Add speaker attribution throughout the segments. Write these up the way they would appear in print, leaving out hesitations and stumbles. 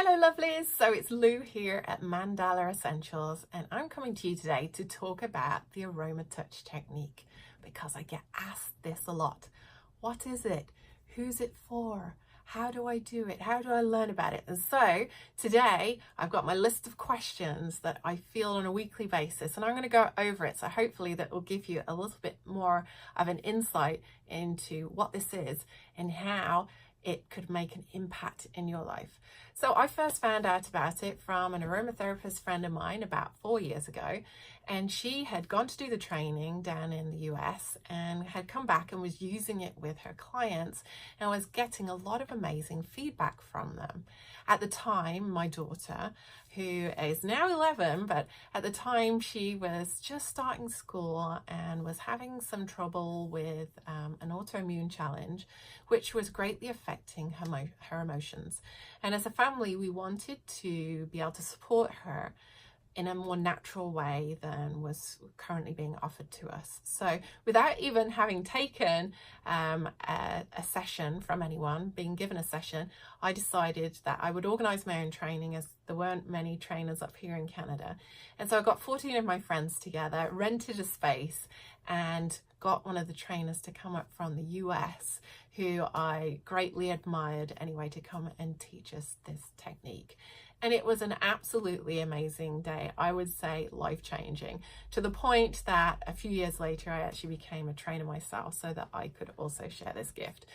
Speaker 1: Hello lovelies, so it's Lou here at Mandala Essentials and I'm coming to you today to talk about the AromaTouch technique because I get asked this a lot. What is it? Who's it for? How do I do it? How do I learn about it? And so today I've got my list of questions that I field on a weekly basis and I'm going to go over it. So hopefully that will give you a little bit more of an insight into what this is and how it could make an impact in your life. So I first found out about it from an aromatherapist friend of mine about 4 years ago, and she had gone to do the training down in the US and had come back and was using it with her clients and was getting a lot of amazing feedback from them. At the time, my daughter, who is now 11, but at the time she was just starting school and was having some trouble with an autoimmune challenge, which was greatly affecting her emotions. And as a family, we wanted to be able to support her in a more natural way than was currently being offered to us. So without even having taken a session from anyone, being given a session, I decided that I would organise my own training, as there weren't many trainers up here in Canada. And so I got 14 of my friends together, rented a space and got one of the trainers to come up from the US, who I greatly admired anyway, to come and teach us this technique. And it was an absolutely amazing day. I would say life-changing, to the point that a few years later, I actually became a trainer myself so that I could also share this gift.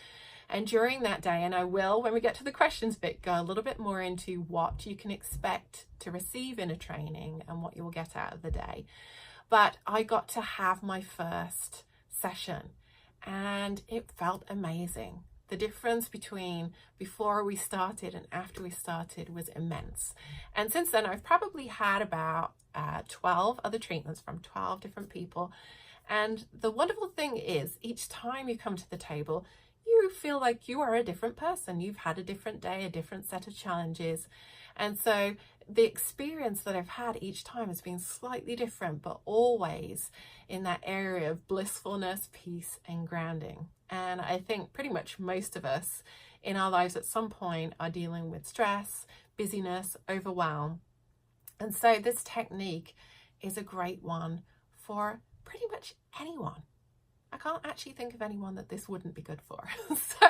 Speaker 1: And during that day, and I will, when we get to the questions bit, go a little bit more into what you can expect to receive in a training and what you will get out of the day. But I got to have my first session and it felt amazing. The difference between before we started and after we started was immense. And since then, I've probably had about 12 other treatments from 12 different people. And the wonderful thing is, each time you come to the table, you feel like you are a different person. You've had a different day, a different set of challenges. And so the experience that I've had each time has been slightly different, but always in that area of blissfulness, peace, and grounding. And I think pretty much most of us in our lives at some point are dealing with stress, busyness, overwhelm. And so this technique is a great one for pretty much anyone. I can't actually think of anyone that this wouldn't be good for. So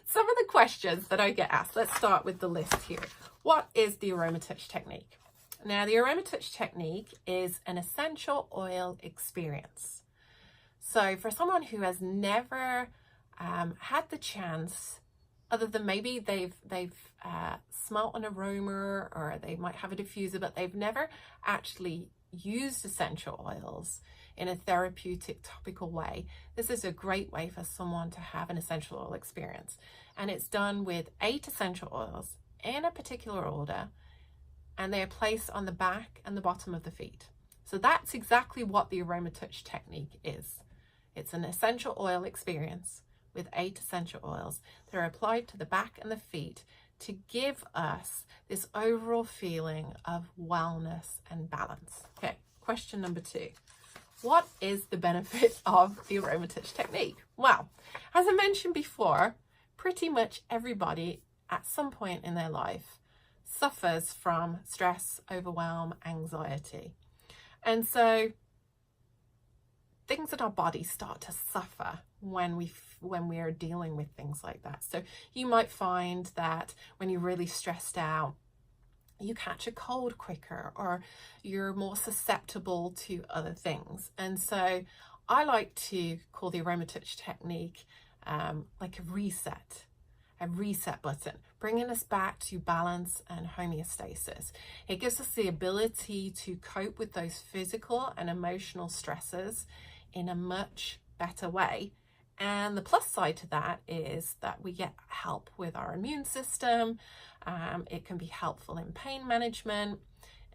Speaker 1: some of the questions that I get asked, let's start with the list here. What is the AromaTouch technique? Now, the AromaTouch technique is an essential oil experience. So for someone who has never had the chance, other than maybe they've smelt an aroma or they might have a diffuser, but they've never actually used essential oils in a therapeutic topical way, this is a great way for someone to have an essential oil experience. And it's done with 8 essential oils in a particular order, and they are placed on the back and the bottom of the feet. So that's exactly what the AromaTouch technique is. It's an essential oil experience with 8 essential oils that are applied to the back and the feet to give us this overall feeling of wellness and balance. Okay, question number 2. What is the benefit of the AromaTouch technique? Well, as I mentioned before, pretty much everybody at some point in their life suffers from stress, overwhelm, anxiety. And so things in our body start to suffer when we are dealing with things like that. So you might find that when you're really stressed out, you catch a cold quicker, or you're more susceptible to other things. And so I like to call the AromaTouch technique like a reset button, bringing us back to balance and homeostasis. It gives us the ability to cope with those physical and emotional stresses in a much better way. And the plus side to that is that we get help with our immune system. It can be helpful in pain management,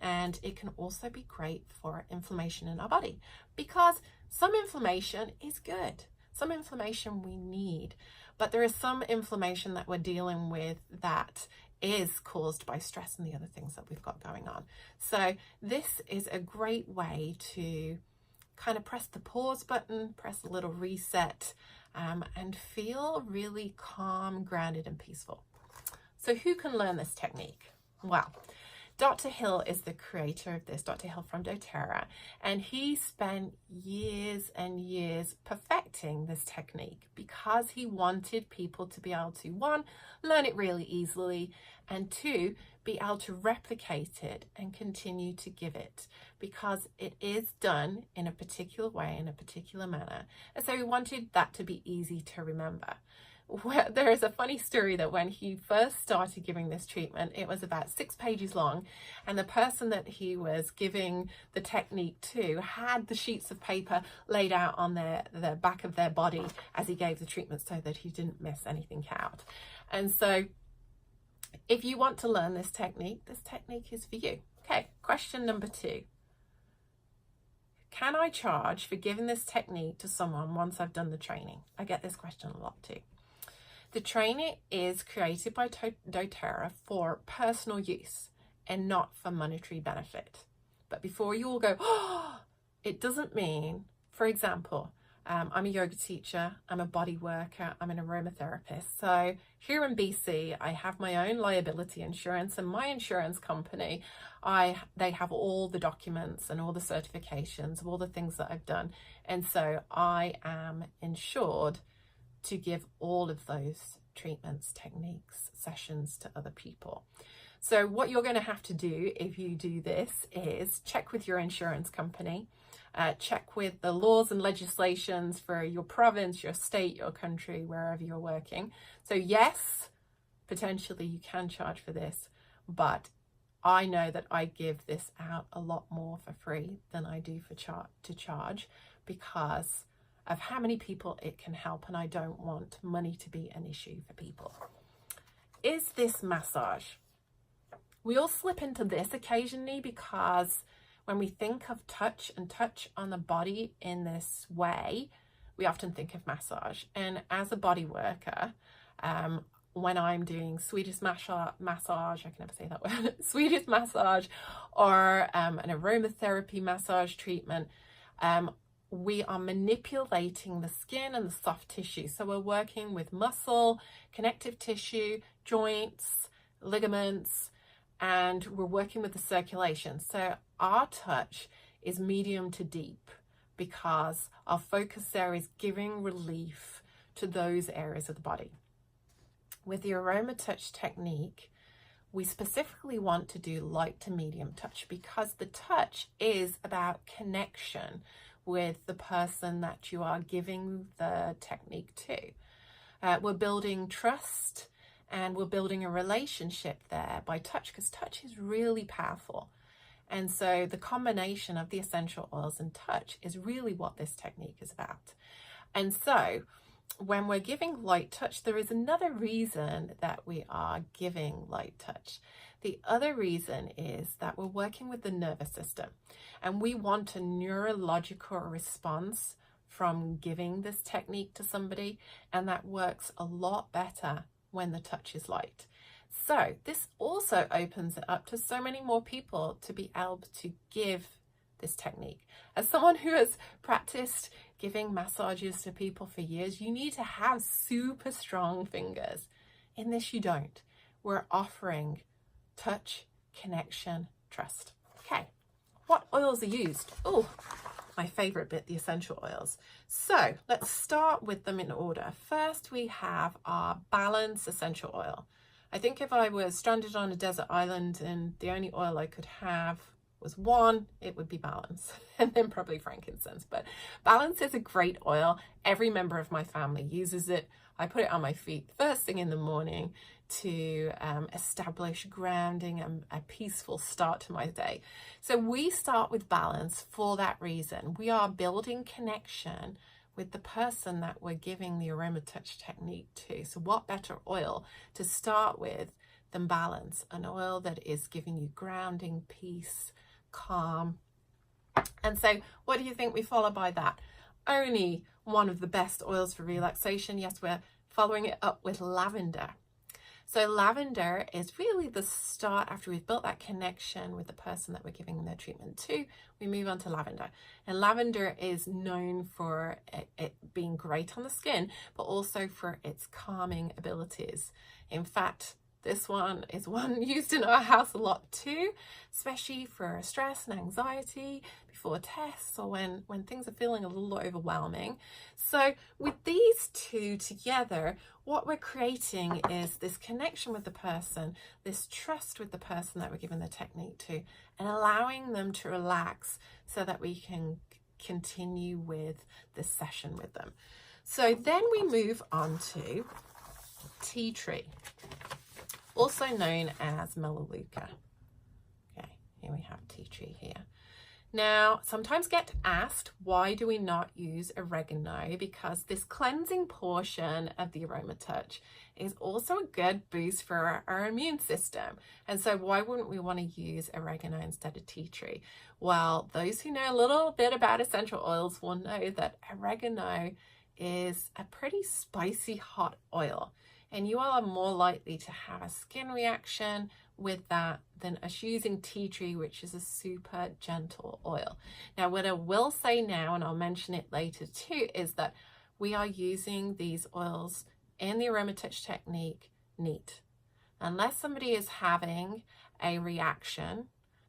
Speaker 1: and it can also be great for inflammation in our body, because some inflammation is good. Some inflammation we need, but there is some inflammation that we're dealing with that is caused by stress and the other things that we've got going on. So this is a great way to kind of press the pause button, press a little reset, and feel really calm, grounded, and peaceful. So who can learn this technique? Well, Dr. Hill is the creator of this, Dr. Hill from doTERRA, and he spent years and years perfecting this technique because he wanted people to be able to, one, learn it really easily, and two, be able to replicate it and continue to give it because it is done in a particular way, in a particular manner. And so he wanted that to be easy to remember. Well, there is a funny story that when he first started giving this treatment, it was about 6 pages long, and the person that he was giving the technique to had the sheets of paper laid out on the back of their body as he gave the treatment so that he didn't miss anything out. And so if you want to learn this technique is for you. Okay, question number 2. Can I charge for giving this technique to someone once I've done the training? I get this question a lot too. The training is created by doTERRA for personal use and not for monetary benefit. But before you all go, oh, it doesn't mean, for example, I'm a yoga teacher, I'm a body worker, I'm an aromatherapist. So here in BC, I have my own liability insurance, and my insurance company, they have all the documents and all the certifications of all the things that I've done. And so I am insured to give all of those treatments, techniques, sessions to other people. So what you're going to have to do if you do this is check with your insurance company, check with the laws and legislations for your province, your state, your country, wherever you're working. So yes, potentially you can charge for this, but I know that I give this out a lot more for free than I do to charge because of how many people it can help, and I don't want money to be an issue for people. Is this massage? We all slip into this occasionally because when we think of touch and touch on the body in this way, we often think of massage. And as a body worker, when I'm doing Swedish massage, I can never say that word, Swedish massage, or an aromatherapy massage treatment, we are manipulating the skin and the soft tissue. So we're working with muscle, connective tissue, joints, ligaments, and we're working with the circulation. So our touch is medium to deep because our focus there is giving relief to those areas of the body. With the AromaTouch technique, we specifically want to do light to medium touch because the touch is about connection with the person that you are giving the technique to. We're building trust and we're building a relationship there by touch because touch is really powerful. And so the combination of the essential oils and touch is really what this technique is about. And so when we're giving light touch, there is another reason that we are giving light touch. The other reason is that we're working with the nervous system and we want a neurological response from giving this technique to somebody, and that works a lot better when the touch is light. So this also opens it up to so many more people to be able to give this technique. As someone who has practiced giving massages to people for years, you need to have super strong fingers. In this, you don't. We're offering touch, connection, trust. Okay, what oils are used? Oh, my favorite bit, the essential oils. So let's start with them in order. First, we have our Balance essential oil. I think if I was stranded on a desert island and the only oil I could have was one, it would be Balance, and then probably frankincense. But Balance is a great oil. Every member of my family uses it. I put it on my feet first thing in the morning to establish grounding and a peaceful start to my day. So we start with Balance for that reason. We are building connection with the person that we're giving the AromaTouch technique to. So what better oil to start with than Balance, an oil that is giving you grounding, peace, calm. And so what do you think we follow by that? Only one of the best oils for relaxation. Yes, we're following it up with lavender. So lavender is really the start. After we've built that connection with the person that we're giving the treatment to, we move on to lavender. And lavender is known for it being great on the skin, but also for its calming abilities. In fact, This one is one used in our house a lot too, especially for stress and anxiety before tests or when things are feeling a little overwhelming. So with these two together, what we're creating is this connection with the person, this trust with the person that we're giving the technique to, and allowing them to relax so that we can continue with this session with them. So then we move on to tea tree, also known as melaleuca. Okay, here we have tea tree here. Now, sometimes get asked, why do we not use oregano? Because this cleansing portion of the AromaTouch is also a good boost for our immune system. And so why wouldn't we want to use oregano instead of tea tree? Well, those who know a little bit about essential oils will know that oregano is a pretty spicy hot oil, and you are more likely to have a skin reaction with that than us using tea tree, which is a super gentle oil. Now, what I will say now, and I'll mention it later too, is that we are using these oils in the AromaTouch technique neat. Unless somebody is having a reaction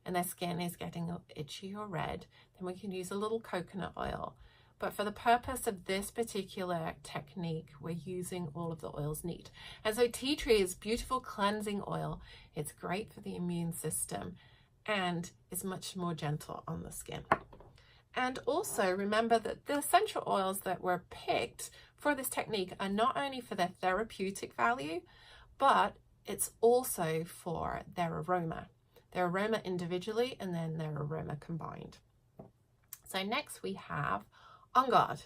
Speaker 1: and their skin is getting itchy or red, then we can use a little coconut oil. But for the purpose of this particular technique, we're using all of the oils neat. And so tea tree is beautiful cleansing oil. It's great for the immune system and is much more gentle on the skin. And also remember that the essential oils that were picked for this technique are not only for their therapeutic value, but it's also for their aroma individually and then their aroma combined. So next we have On Guard.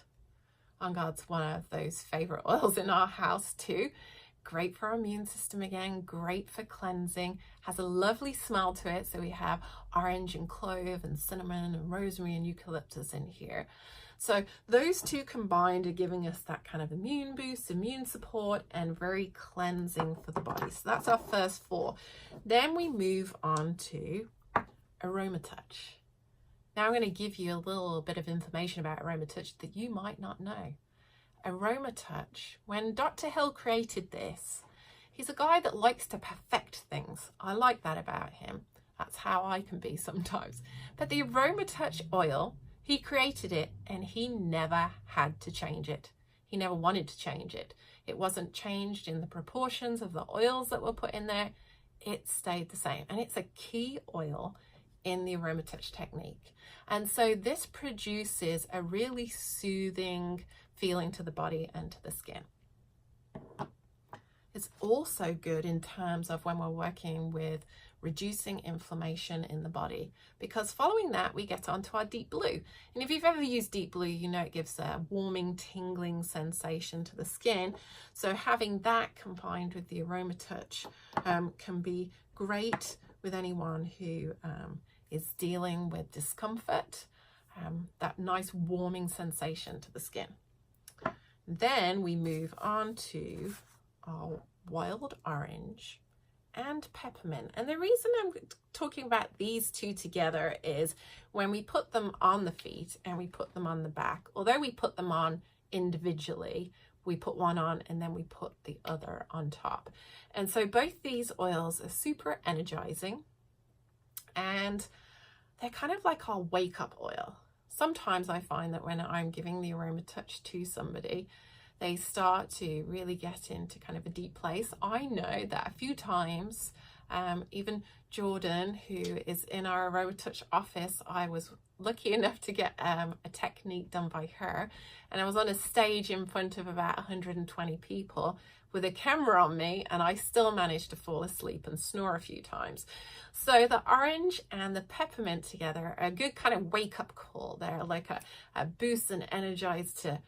Speaker 1: On Guard's one of those favorite oils in our house too. Great for our immune system again, great for cleansing, has a lovely smell to it. So we have orange and clove and cinnamon and rosemary and eucalyptus in here. So those two combined are giving us that kind of immune boost, immune support, and very cleansing for the body. So that's our first four. Then we move on to AromaTouch. Now I'm going to give you a little bit of information about AromaTouch that you might not know. AromaTouch, when Dr. Hill created this, he's a guy that likes to perfect things. I like that about him. That's how I can be sometimes. But the AromaTouch oil, he created it and he never had to change it. He never wanted to change it. It wasn't changed in the proportions of the oils that were put in there. It stayed the same. And it's a key oil in the AromaTouch technique. And so this produces a really soothing feeling to the body and to the skin. It's also good in terms of when we're working with reducing inflammation in the body, because following that we get onto our deep blue. And if you've ever used deep blue, you know it gives a warming, tingling sensation to the skin. So having that combined with the AromaTouch can be great with anyone who is dealing with discomfort, that nice warming sensation to the skin. Then we move on to our wild orange and peppermint. And the reason I'm talking about these two together is when we put them on the feet and we put them on the back, although we put them on individually, we put one on and then we put the other on top. And so both these oils are super energizing and they're kind of like our wake-up oil. Sometimes I find that when I'm giving the AromaTouch to somebody, they start to really get into kind of a deep place. I know that a few times, even Jordan, who is in our AromaTouch office, I was lucky enough to get a technique done by her. And I was on a stage in front of about 120 people with a camera on me, and I still managed to fall asleep and snore a few times. So the orange and the peppermint together are a good kind of wake-up call. They're like a boost and energize to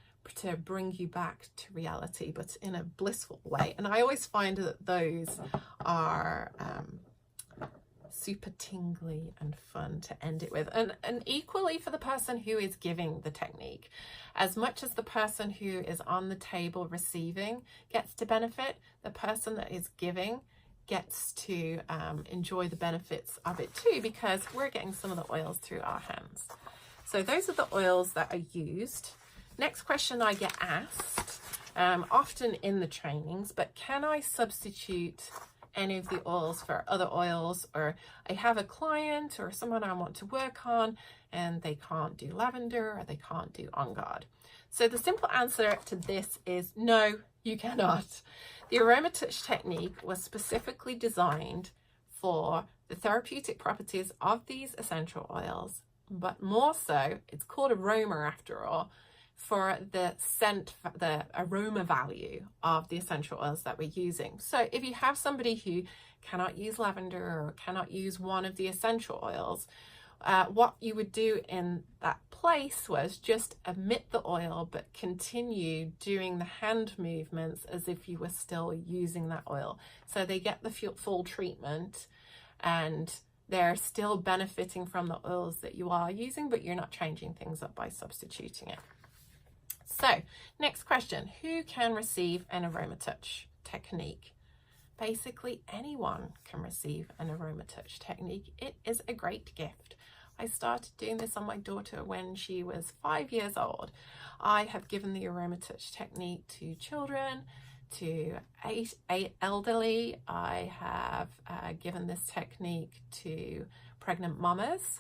Speaker 1: bring you back to reality, but in a blissful way. And I always find that those are super tingly and fun to end it with. And equally for the person who is giving the technique. As much as the person who is on the table receiving gets to benefit, the person that is giving gets to enjoy the benefits of it too, because we're getting some of the oils through our hands. So those are the oils that are used. Next question I get asked, often in the trainings, but can I substitute any of the oils for other oils, or I have a client or someone I want to work on and they can't do lavender or they can't do On Guard. So the simple answer to this is no, you cannot. The AromaTouch technique was specifically designed for the therapeutic properties of these essential oils, but more so, it's called aroma after all, for the scent, the aroma value of the essential oils that we're using. So if you have somebody who cannot use lavender or cannot use one of the essential oils, what you would do in that place was just omit the oil, but continue doing the hand movements as if you were still using that oil. So they get the full treatment and they're still benefiting from the oils that you are using, but you're not changing things up by substituting it. So next question, who can receive an AromaTouch technique? Basically anyone can receive an AromaTouch technique. It is a great gift. I started doing this on my daughter when she was 5 years old. I have given the AromaTouch technique to children, to elderly. I have given this technique to pregnant mamas.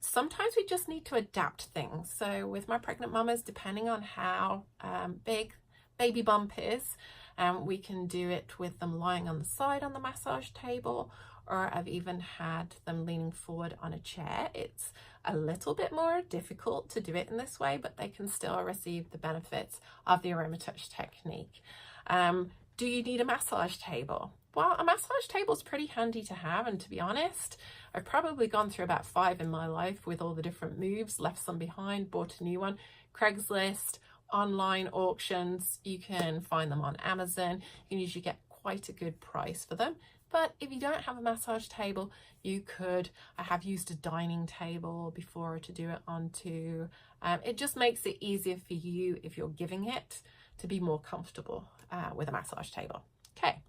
Speaker 1: Sometimes we just need to adapt things. So with my pregnant mamas, depending on how big baby bump is, we can do it with them lying on the side on the massage table, or I've even had them leaning forward on a chair. It's a little bit more difficult to do it in this way, but they can still receive the benefits of the AromaTouch technique. Do you need a massage table? Well, a massage table is pretty handy to have, and to be honest, I've probably gone through about 5 in my life with all the different moves, left some behind, bought a new one. Craigslist, online auctions, you can find them on Amazon. You can usually get quite a good price for them. But if you don't have a massage table, you could. I have used a dining table before to do it onto. It just makes it easier for you if you're giving it to be more comfortable with a massage table. Okay,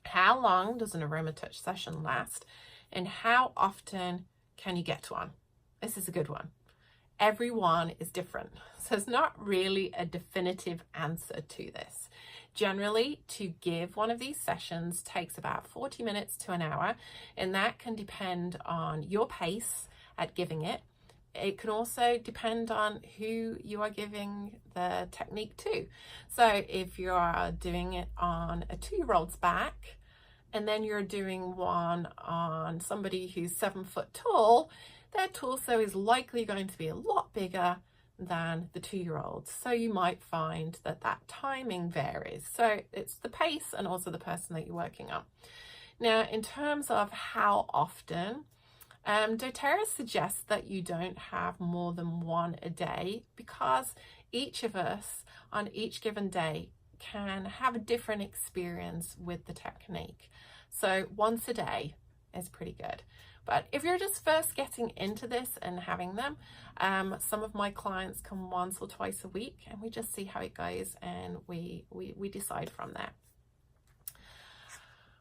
Speaker 1: how long does an AromaTouch session last, and how often can you get one? This is a good one. Everyone is different, so there's not really a definitive answer to this. Generally, to give one of these sessions takes about 40 minutes to an hour, and that can depend on your pace at giving it. It can also depend on who you are giving the technique to. So if you are doing it on a 2-year-old's back, and then you're doing one on somebody who's 7 foot tall, their torso is likely going to be a lot bigger than the 2-year-old. So you might find that that timing varies. So it's the pace and also the person that you're working on. Now, in terms of how often, doTERRA suggests that you don't have more than one a day, because each of us on each given day can have a different experience with the technique. So once a day is pretty good. But if you're just first getting into this and having them, some of my clients come once or twice a week, and we just see how it goes, and we decide from there.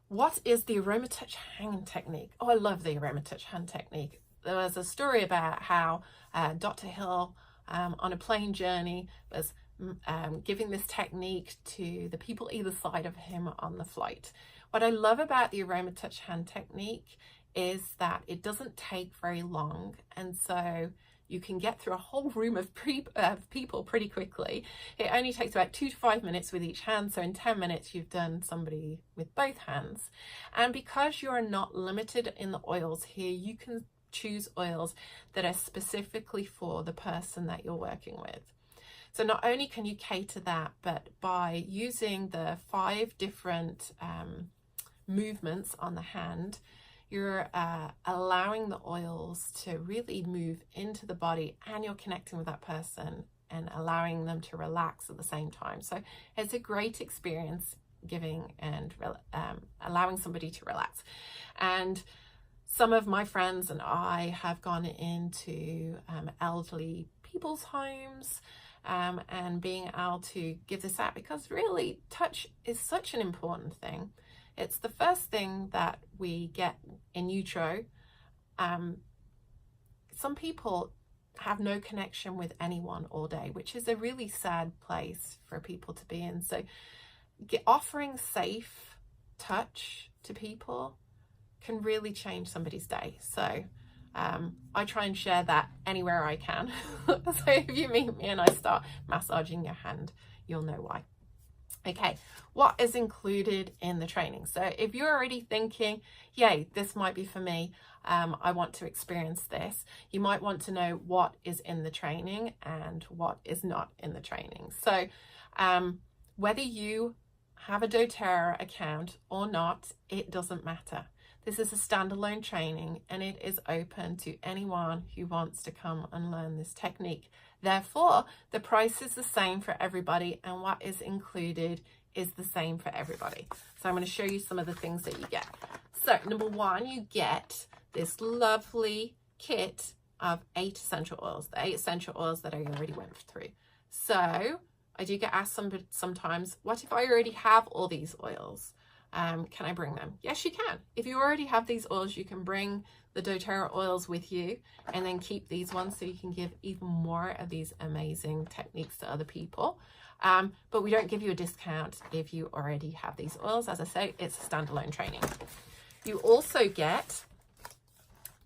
Speaker 1: What is the AromaTouch hand technique? Oh, I love the AromaTouch hand technique. There was a story about how Dr. Hill on a plane journey was giving this technique to the people either side of him on the flight. What I love about the AromaTouch hand technique is that it doesn't take very long, and so you can get through a whole room of people pretty quickly. It only takes about 2 to 5 minutes with each hand, so in 10 minutes you've done somebody with both hands. And because you're not limited in the oils here, you can choose oils that are specifically for the person that you're working with. So not only can you cater that, but by using the 5 different movements on the hand, you're allowing the oils to really move into the body, and you're connecting with that person and allowing them to relax at the same time. So it's a great experience giving and allowing somebody to relax. And some of my friends and I have gone into elderly people's homes and being able to give this out, because really touch is such an important thing. It's the first thing that we get in utero. Some people have no connection with anyone all day, which is a really sad place for people to be in. So offering safe touch to people can really change somebody's day. So I try and share that anywhere I can. So if you meet me and I start massaging your hand, you'll know why. Okay, what is included in the training? So if you're already thinking, yay, this might be for me, I want to experience this, you might want to know what is in the training and what is not in the training. So whether you have a doTERRA account or not, it doesn't matter. This is a standalone training and it is open to anyone who wants to come and learn this technique. Therefore, the price is the same for everybody and what is included is the same for everybody. So I'm going to show you some of the things that you get. So number one, you get this lovely kit of 8 essential oils, the 8 essential oils that I already went through. So I do get asked sometimes, what if I already have all these oils? Can I bring them? Yes, you can. If you already have these oils, you can bring the doTERRA oils with you and then keep these ones so you can give even more of these amazing techniques to other people. But we don't give you a discount if you already have these oils. As I say, it's a standalone training. You also get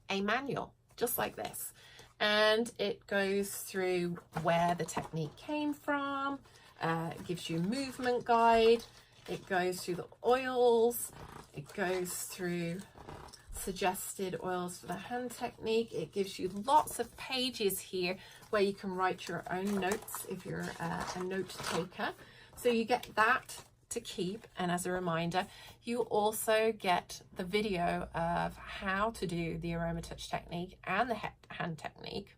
Speaker 1: a manual just like this, and it goes through where the technique came from. It gives you a movement guide. It goes through the oils. It goes through suggested oils for the hand technique. It gives you lots of pages here where you can write your own notes if you're a note taker. So you get that to keep, and as a reminder, you also get the video of how to do the AromaTouch technique and the hand technique.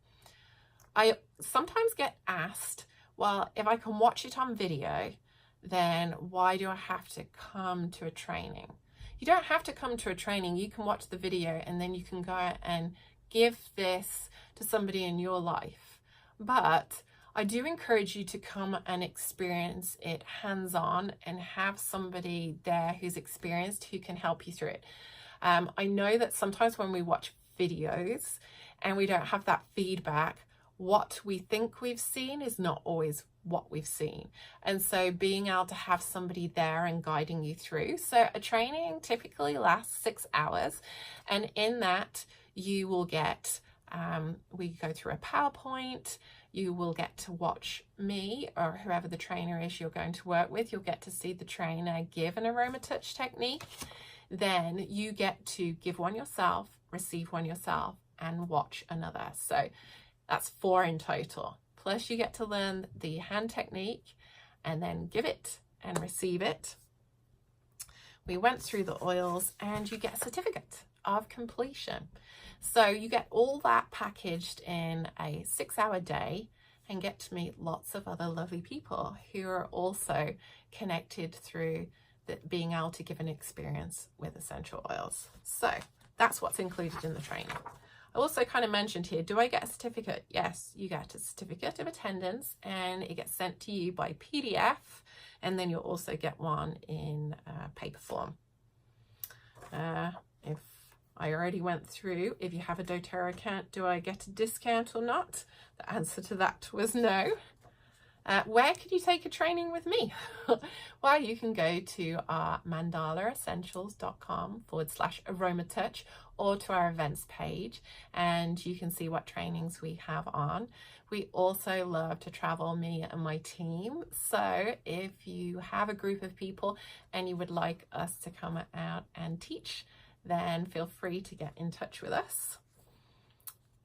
Speaker 1: I sometimes get asked, well, if I can watch it on video, then why do I have to come to a training? You don't have to come to a training. You can watch the video and then you can go and give this to somebody in your life. But I do encourage you to come and experience it hands-on and have somebody there who's experienced who can help you through it. I know that sometimes when we watch videos and we don't have that feedback, what we think we've seen is not always what we've seen. And so being able to have somebody there and guiding you through. So a training typically lasts 6 hours, and in that you will get, we go through a PowerPoint, you will get to watch me or whoever the trainer is you're going to work with. You'll get to see the trainer give an AromaTouch technique. Then you get to give one yourself, receive one yourself, and watch another. So that's 4 in total. Plus you get to learn the hand technique and then give it and receive it. We went through the oils and you get a certificate of completion. So you get all that packaged in a 6-hour day and get to meet lots of other lovely people who are also connected through being able to give an experience with essential oils. So that's what's included in the training. I also kind of mentioned here, do I get a certificate? Yes, you get a certificate of attendance and it gets sent to you by PDF, and then you'll also get one in paper form. If I already went through, if you have a doTERRA account, do I get a discount or not? The answer to that was no. Where could you take a training with me? Well, you can go to our mandalaessentials.com/AromaTouch or to our events page, and you can see what trainings we have on. We also love to travel, me and my team. So if you have a group of people and you would like us to come out and teach, then feel free to get in touch with us.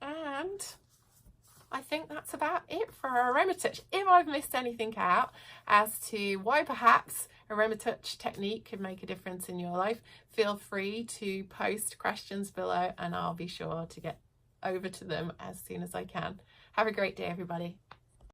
Speaker 1: And I think that's about it for AromaTouch. If I've missed anything out as to why perhaps AromaTouch technique could make a difference in your life, feel free to post questions below and I'll be sure to get over to them as soon as I can. Have a great day, everybody.